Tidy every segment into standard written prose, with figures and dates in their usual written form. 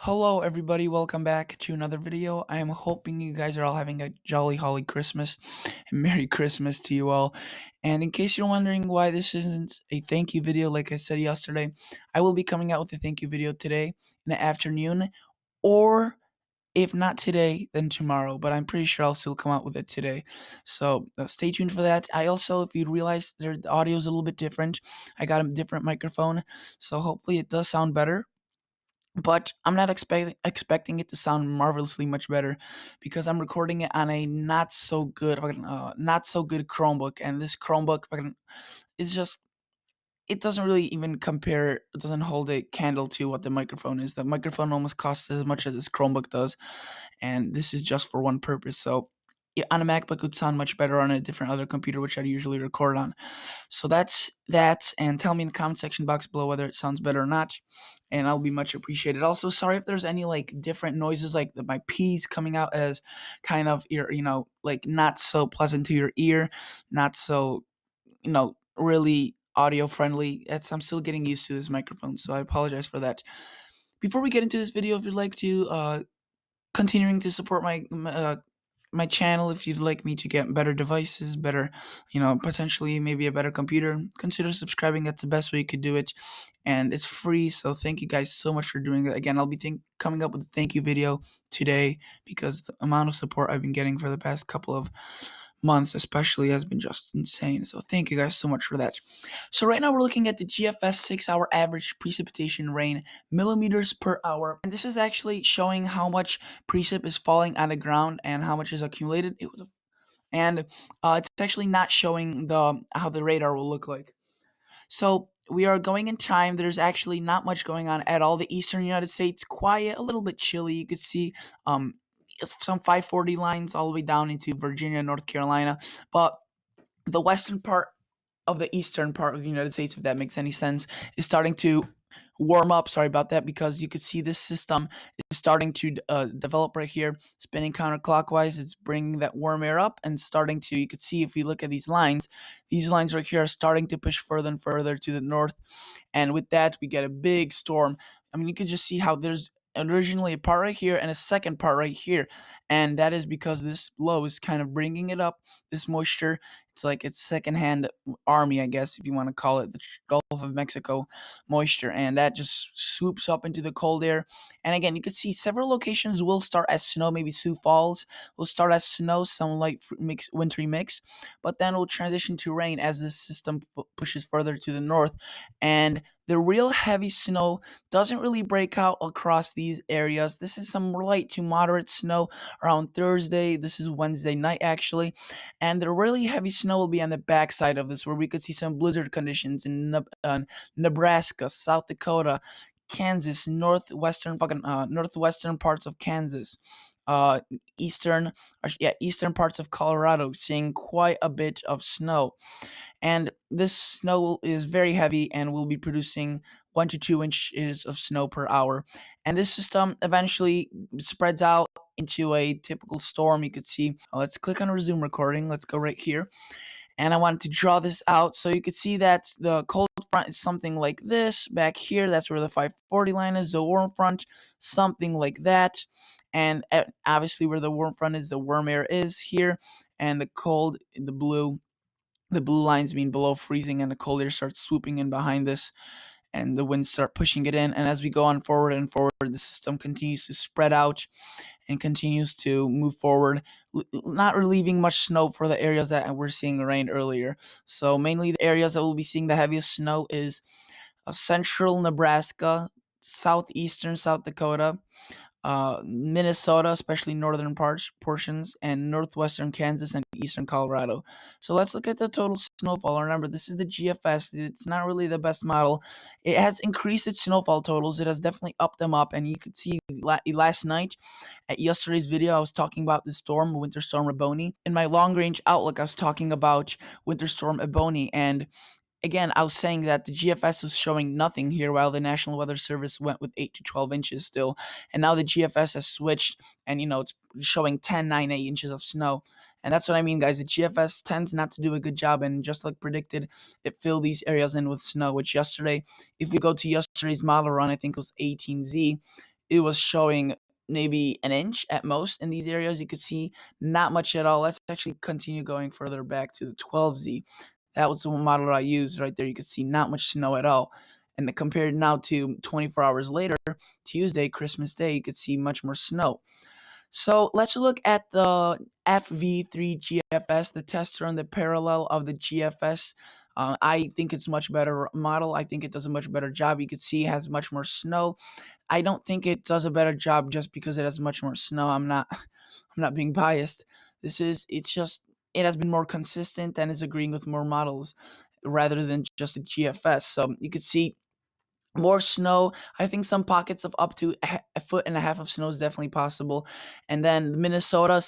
Hello everybody, welcome back to another video. I am hoping you guys are all having a jolly holly Christmas and Merry Christmas to you all. And in case you're wondering why this isn't a thank you video like I said yesterday, I will be coming out with a thank you video today in the afternoon, or if not today, then tomorrow, but I'm pretty sure I'll still come out with it today. So stay tuned for that. I also, if you realize the audio is a little bit different, I got a different microphone, so hopefully it does sound better, but I'm not expecting it to sound marvelously much better because I'm recording it on a not so good Chromebook, and this Chromebook is just, it doesn't really even compare. It doesn't hold a candle to what the microphone is. The microphone almost costs as much as this Chromebook does, and this is just for one purpose. So yeah, on a MacBook it would sound much better on a different other computer, which I usually record on. So that's that, and tell me in the comment section box below whether it sounds better or not, and I'll be much appreciated. Also, sorry if there's any like different noises, like my P's coming out as kind of like not so pleasant to your ear, not so really audio friendly. I'm still getting used to this microphone, so I apologize for that. Before we get into this video, if you'd like to continuing to support my channel, if you'd like me to get better devices, better, potentially maybe a better computer, consider subscribing. That's the best way you could do it, and it's free. So thank you guys so much for doing that. Again, I'll be coming up with a thank you video today because the amount of support I've been getting for the past couple of months especially has been just insane. So thank you guys so much for that. So right now we're looking at the GFS 6-hour average precipitation rain millimeters per hour, and this is actually showing how much precip is falling on the ground and how much is accumulated. And it's actually not showing the how the radar will look like. So we are going in time. There's actually not much going on at all. The eastern United States, quiet, a little bit chilly. You could see some 540 lines all the way down into Virginia, North Carolina. But the western part of the eastern part of the United States, if that makes any sense, is starting to warm up. Sorry about that, because you could see this system is starting to develop right here, spinning counterclockwise. It's bringing that warm air up and starting to, you could see if we look at these lines right here are starting to push further and further to the north. And with that, we get a big storm. I mean, you could just see how there's originally a part right here and a second part right here, and that is because this low is kind of bringing it up, this moisture. It's like it's secondhand army, I guess, if you want to call it, the Gulf of Mexico moisture, and that just swoops up into the cold air. And again, you can see several locations will start as snow. Maybe Sioux Falls will start as snow, some light mix, wintry mix, but then will transition to rain as this system pushes further to the north. And the real heavy snow doesn't really break out across these areas. This is some light to moderate snow around Thursday. This is Wednesday night, actually. And the really heavy snow will be on the backside of this, where we could see some blizzard conditions in Nebraska, South Dakota, Kansas, northwestern parts of Kansas, uh, eastern parts of Colorado, seeing quite a bit of snow. And this snow is very heavy and will be producing 1 to 2 inches of snow per hour. And this system eventually spreads out into a typical storm. You could see, let's click on resume recording. Let's go right here. And I wanted to draw this out so you could see that the cold front is something like this. Back here, that's where the 540 line is. The warm front, something like that. And obviously where the warm front is, the warm air is here. And the cold, the blue lines mean below freezing, and the cold air starts swooping in behind this, and the winds start pushing it in. And as we go on forward and forward, the system continues to spread out and continues to move forward, not relieving much snow for the areas that we're seeing rain earlier. So mainly the areas that will be seeing the heaviest snow is central Nebraska, southeastern South Dakota, Minnesota, especially northern portions, and northwestern Kansas and eastern Colorado. So let's look at the total snowfall. Remember, this is the GFS. It's not really the best model. It has increased its snowfall totals. It has definitely upped them up, and you could see last night at yesterday's video, I was talking about the storm, Winter Storm Eboni. In my long-range outlook, I was talking about Winter Storm Eboni, and again, I was saying that the GFS was showing nothing here, while the National Weather Service went with 8 to 12 inches still. And now the GFS has switched, and it's showing 10, 9, 8 inches of snow. And that's what I mean, guys. The GFS tends not to do a good job, and just like predicted, it filled these areas in with snow, which yesterday, if we go to yesterday's model run, I think it was 18Z, it was showing maybe an inch at most in these areas. You could see not much at all. Let's actually continue going further back to the 12Z. That was the model I used right there. You could see not much snow at all. And compared now to 24 hours later, Tuesday, Christmas Day, you could see much more snow. So let's look at the FV3 GFS, the test run, the parallel of the GFS. I think it's much better model. I think it does a much better job. You can see it has much more snow. I don't think it does a better job just because it has much more snow. I'm not I'm not being biased. It's just it has been more consistent and is agreeing with more models rather than just a GFS. So you could see more snow. I think some pockets of up to a foot and a half of snow is definitely possible. And then northern Minnesota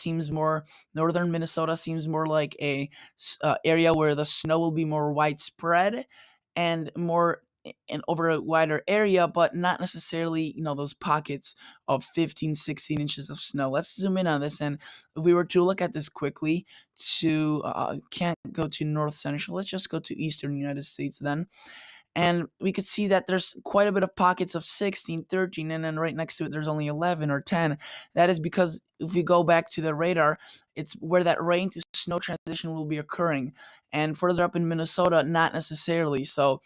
seems more like a area where the snow will be more widespread and more and over a wider area, but not necessarily, those pockets of 15, 16 inches of snow. Let's zoom in on this. And if we were to look at this quickly, can't go to north central, let's just go to eastern United States then. And we could see that there's quite a bit of pockets of 16, 13, and then right next to it there's only 11 or 10. That is because if we go back to the radar, it's where that rain to snow transition will be occurring. And further up in Minnesota, not necessarily. So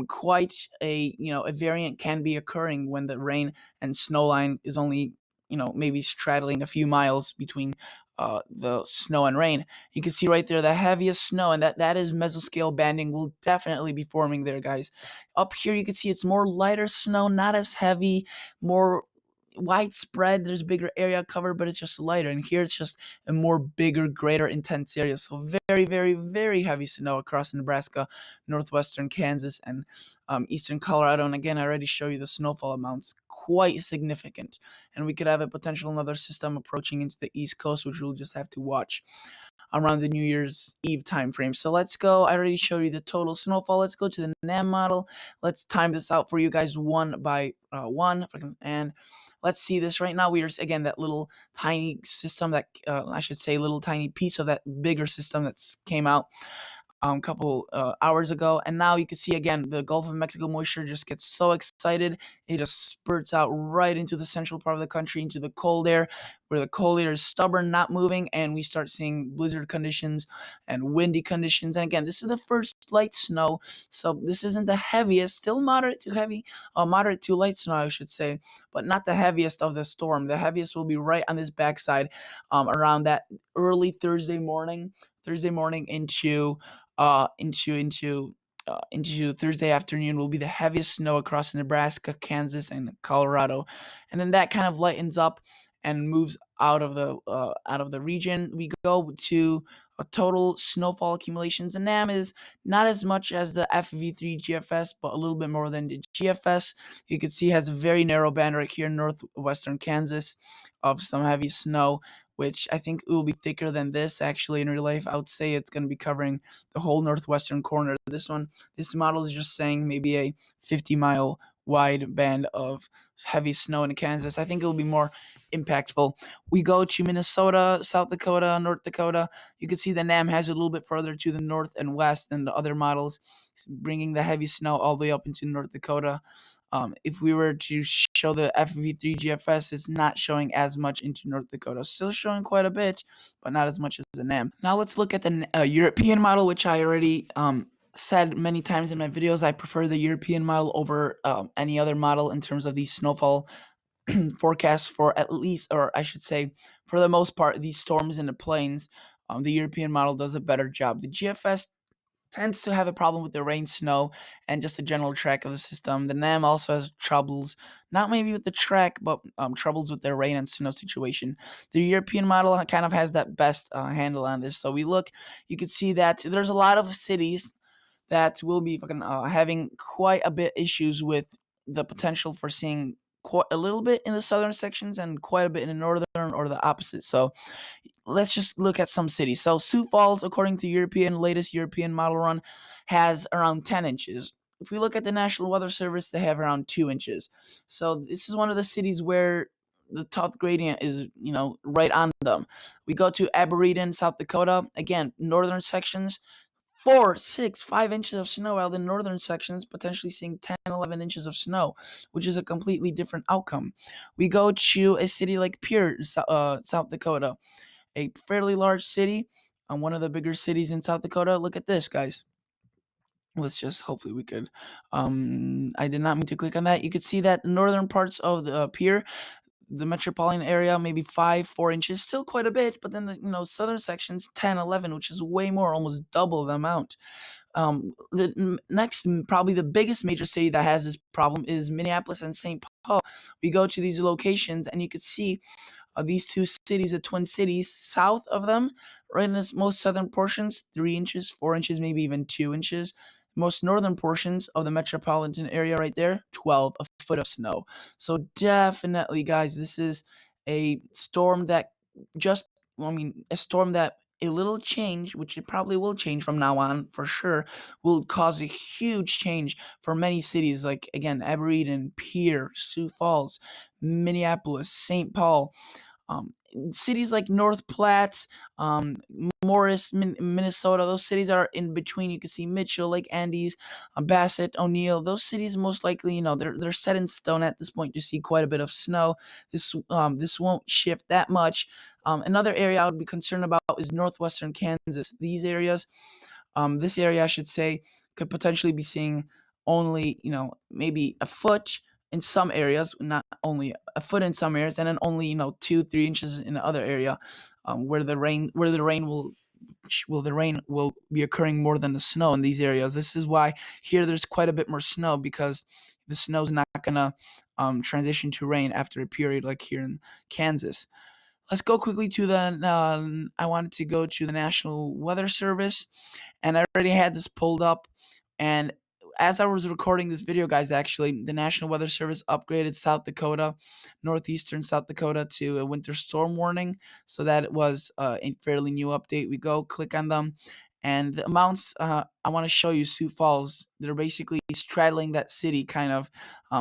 quite a variant can be occurring when the rain and snow line is only, maybe straddling a few miles between the snow and rain. You can see right there the heaviest snow, and that is mesoscale banding will definitely be forming there, guys. Up here you can see it's more lighter snow, not as heavy, more widespread. There's a bigger area covered, but it's just lighter. And here it's just a more bigger, greater, intense area. So very, very, very heavy snow across Nebraska, northwestern Kansas, and eastern Colorado. And again, I already show you the snowfall amounts, quite significant. And we could have a potential another system approaching into the East Coast, which we'll just have to watch around the New Year's Eve timeframe. So let's go. I already showed you the total snowfall. Let's go to the NAM model. Let's time this out for you guys one by one. And let's see this right now. We are, again, that little tiny system that, I should say, little tiny piece of that bigger system that came out a couple hours ago. And now you can see again the Gulf of Mexico moisture just gets so excited. It just spurts out right into the central part of the country, into the cold air, where the cold air is stubborn, not moving, and we start seeing blizzard conditions and windy conditions. And again, this is the first light snow, so this isn't the heaviest, still moderate to heavy, moderate to light snow, I should say, but not the heaviest of the storm. The heaviest will be right on this backside around that early Thursday morning into Thursday afternoon will be the heaviest snow across Nebraska, Kansas, and Colorado, and then that kind of lightens up and moves out of the region. We go to a total snowfall accumulations, and NAM is not as much as the FV3 GFS, but a little bit more than the GFS. You can see it has a very narrow band right here in northwestern Kansas of some heavy snow, which I think will be thicker than this actually in real life. I would say it's going to be covering the whole northwestern corner. This model is just saying maybe a 50-mile wide band of heavy snow in Kansas. I think it will be more impactful. We go to Minnesota, South Dakota, North Dakota. You can see the NAM has it a little bit further to the north and west than the other models, bringing the heavy snow all the way up into North Dakota. If we were to show the FV3 GFS, it's not showing as much into North Dakota. Still showing quite a bit, but not as much as the NAM. Now let's look at the European model, which I already said many times in my videos. I prefer the European model over any other model in terms of these snowfall forecasts for at least, or I should say, for the most part, these storms in the plains. The European model does a better job. The GFS tends to have a problem with the rain, snow, and just the general track of the system. The NAM also has troubles, not maybe with the track, but troubles with their rain and snow situation. The European model kind of has that best handle on this. So you can see that there's a lot of cities that will be having quite a bit issues with the potential for seeing quite a little bit in the southern sections and quite a bit in the northern, or the opposite. So let's just look at some cities. So Sioux Falls, according to latest European model run, has around 10 inches. If we look at the National Weather Service, they have around 2 inches. So this is one of the cities where the top gradient is, right on them. We go to Aberdeen, South Dakota. Again, northern sections, 4, 6, 5 inches of snow, while the northern sections potentially seeing 10, 11 inches of snow, which is a completely different outcome. We go to a city like Pierre, South Dakota, a fairly large city, one of the bigger cities in South Dakota. Look at this, guys. Let's just hopefully we could. I did not mean to click on that. You could see that the northern parts of the Pierre, the metropolitan area, maybe 5, 4 inches, still quite a bit, but then the southern sections 10, 11, which is way more, almost double the amount. The next, probably the biggest major city that has this problem is Minneapolis and St. Paul. We go to these locations and you can see these two cities, the Twin Cities, south of them, right in the most southern portions, 3 inches, 4 inches, maybe even 2 inches. Most northern portions of the metropolitan area, right there, 12, a foot of snow. So definitely, guys, this is a storm that just, well, I mean, a storm that a little change, which it probably will change from now on for sure, will cause a huge change for many cities like, again, Eboni, Pierre, Sioux Falls, Minneapolis, St. Paul, um, cities like North Platte, Morris, Minnesota. Those cities are in between. You can see Mitchell, Lake Andes, Bassett, O'Neill. Those cities most likely, they're set in stone at this point to see quite a bit of snow. This won't shift that much. Another area I would be concerned about is northwestern Kansas. This area, I should say, could potentially be seeing only, maybe a foot in some areas, not only a foot in some areas, and then only 2, 3 inches in the other area, where the rain will be occurring more than the snow in these areas. This is why here there's quite a bit more snow, because the snow's not gonna transition to rain after a period like here in Kansas. Let's go quickly to I wanted to go to the National Weather Service, and I already had this pulled up. And as I was recording this video, guys, actually, the National Weather Service upgraded South Dakota, northeastern South Dakota, to a winter storm warning. So that was a fairly new update. We go click on them, and the amounts I want to show you, Sioux Falls, they're basically straddling that city, kind of.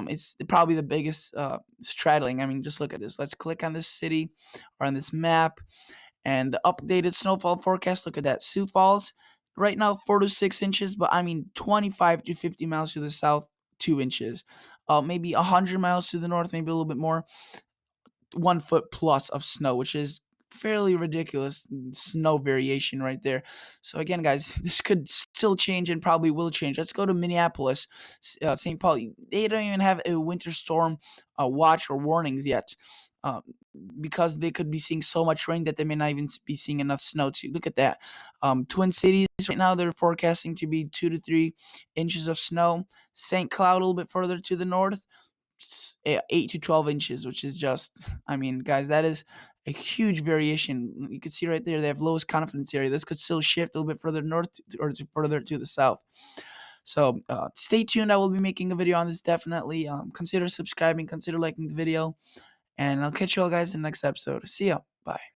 It's probably the biggest straddling. I mean, just look at this. Let's click on this city or on this map, and the updated snowfall forecast. Look at that. Sioux Falls, right now, 4 to 6 inches, but I mean 25 to 50 miles to the south, 2 inches. Maybe 100 miles to the north, maybe a little bit more, 1 foot plus of snow, which is fairly ridiculous snow variation right there. So again, guys, this could still change and probably will change. Let's go to Minneapolis, St. Paul. They don't even have a winter storm watch or warnings yet. Uh, because they could be seeing so much rain that they may not even be seeing enough snow to look at that. Twin Cities right now, they're forecasting to be 2 to 3 inches of snow. St. Cloud a little bit further to the north, 8 to 12 inches, which is just, I mean, guys, that is a huge variation. You can see right there, they have lowest confidence area. This could still shift a little bit further north or further to the south. So stay tuned. I will be making a video on this definitely. Consider subscribing, consider liking the video, and I'll catch you all guys in the next episode. See ya. Bye.